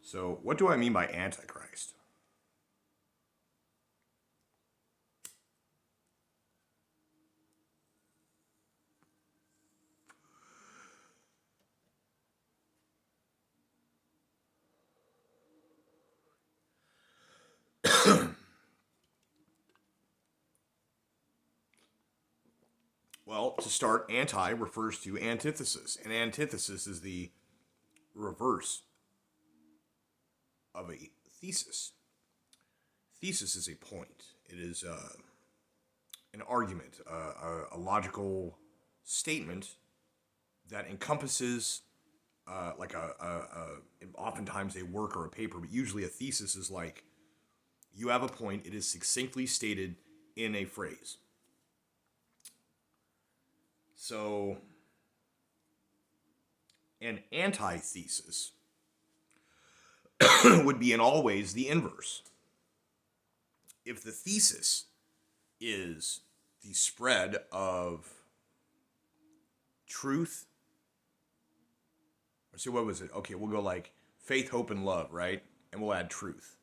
So, what do I mean by antichrist? Well, to start, anti refers to antithesis, and antithesis is the reverse of a thesis. Thesis is a point. It is an argument, a logical statement that encompasses oftentimes a work or a paper, but usually a thesis is like you have a point, it is succinctly stated in a phrase. So, an antithesis would be in all ways the inverse. If the thesis is the spread of truth, so what was it? Okay, we'll go like faith, hope, and love, right? And we'll add truth.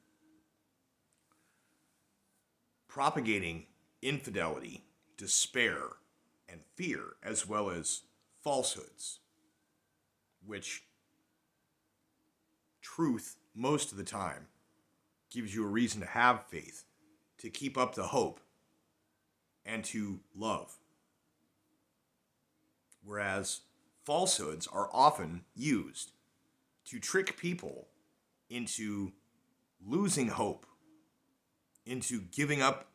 Propagating infidelity, despair, and fear, as well as falsehoods, which truth, most of the time, gives you a reason to have faith, to keep up the hope, and to love. Whereas falsehoods are often used to trick people into losing hope, into giving up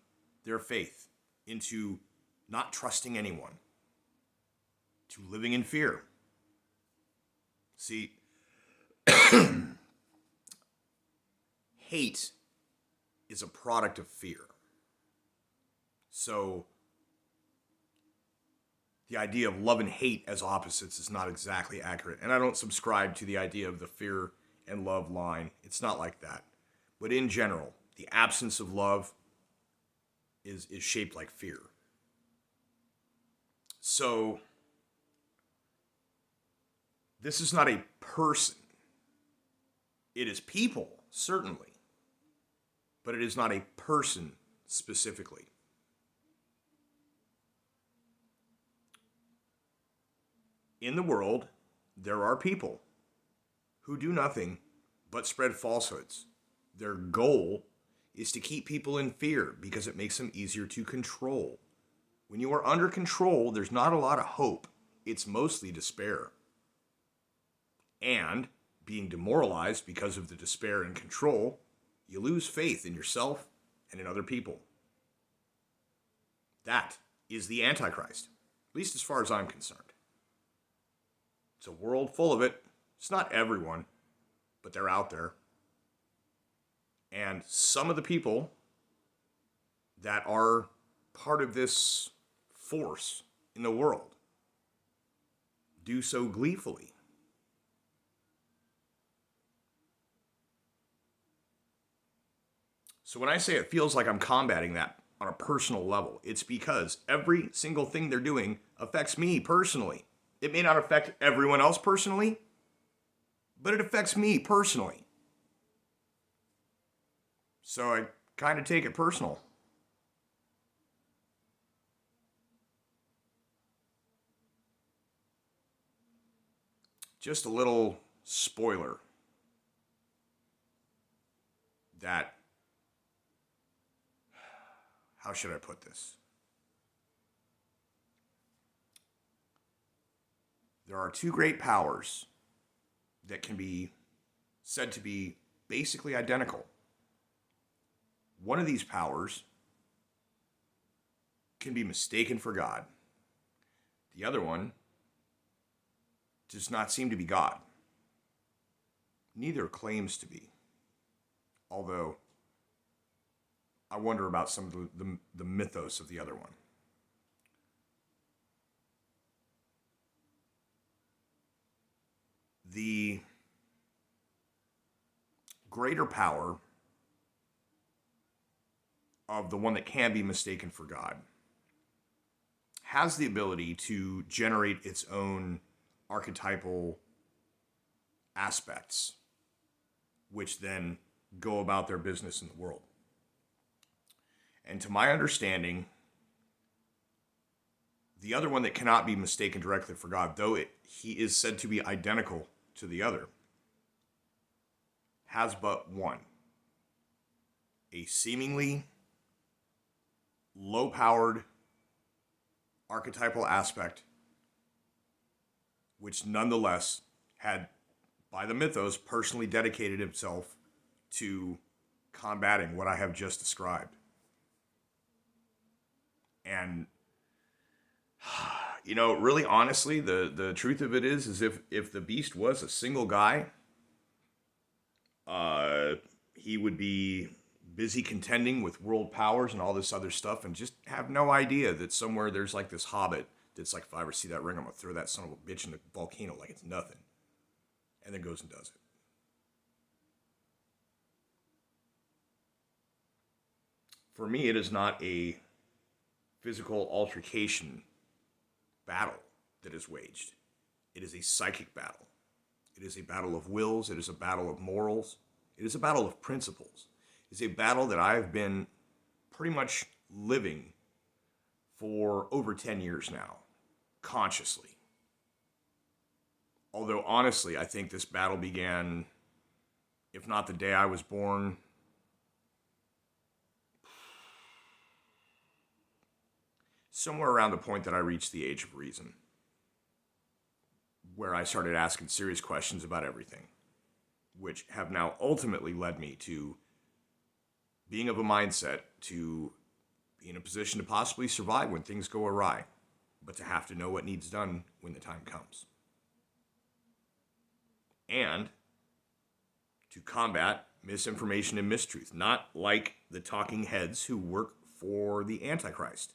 their faith, into not trusting anyone, to living in fear. See, hate is a product of fear. So, the idea of love and hate as opposites is not exactly accurate. And I don't subscribe to the idea of the fear and love line. It's not like that. But in general, the absence of love is shaped like fear. So, this is not a person. It is people, certainly. But it is not a person specifically. In the world, there are people who do nothing but spread falsehoods. Their goal is to keep people in fear because it makes them easier to control. When you are under control, there's not a lot of hope. It's mostly despair. And being demoralized because of the despair and control, you lose faith in yourself and in other people. That is the Antichrist, at least as far as I'm concerned. It's a world full of it. It's not everyone, but they're out there. And some of the people that are part of this force in the world do so gleefully. So when I say it feels like I'm combating that on a personal level, it's because every single thing they're doing affects me personally. It may not affect everyone else personally, but it affects me personally. So I kind of take it personal. Just a little spoiler that, how should I put this? There are two great powers that can be said to be basically identical. One of these powers can be mistaken for God. The other one does not seem to be God. Neither claims to be. Although, I wonder about some of the mythos of the other one. The greater power of the one that can be mistaken for God has the ability to generate its own archetypal aspects which then go about their business in the world. And to my understanding, the other one that cannot be mistaken directly for God, though he is said to be identical to the other, has but one: a seemingly low-powered archetypal aspect, which nonetheless had, by the mythos, personally dedicated himself to combating what I have just described. And, really honestly, the truth of it is if the beast was a single guy, he would be busy contending with world powers and all this other stuff and just have no idea that somewhere there's like this hobbit that's like, if I ever see that ring, I'm going to throw that son of a bitch in the volcano like it's nothing. And then goes and does it. For me, it is not a physical altercation battle that is waged. It is a psychic battle. It is a battle of wills. It is a battle of morals. It is a battle of principles. It's a battle that I've been pretty much living for over 10 years now, consciously. Although, honestly, I think this battle began, if not the day I was born, somewhere around the point that I reached the age of reason, where I started asking serious questions about everything, which have now ultimately led me to being of a mindset to be in a position to possibly survive when things go awry, but to have to know what needs done when the time comes. And to combat misinformation and mistruth, not like the talking heads who work for the antichrist,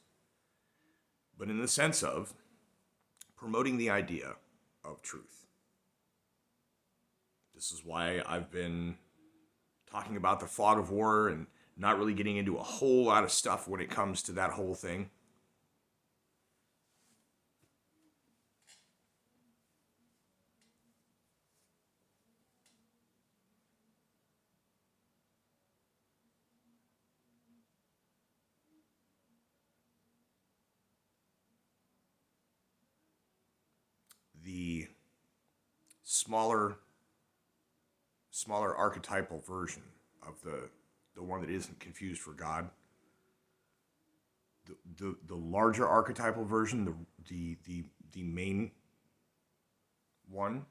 but in the sense of promoting the idea of truth. This is why I've been talking about the fog of war and not really getting into a whole lot of stuff when it comes to that whole thing. The smaller archetypal version of the one that isn't confused for God. The larger archetypal version, the main one,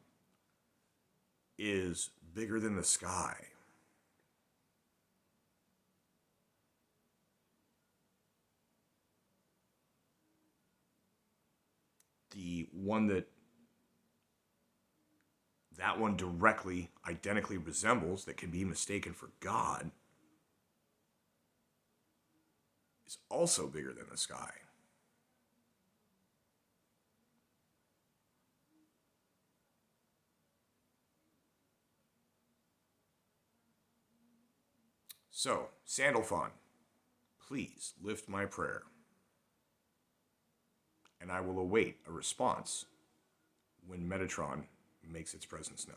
is bigger than the sky. The one that one directly, identically resembles, that can be mistaken for God, is also bigger than the sky. So, Sandalphon, please lift my prayer, and I will await a response when Metatron makes its presence known.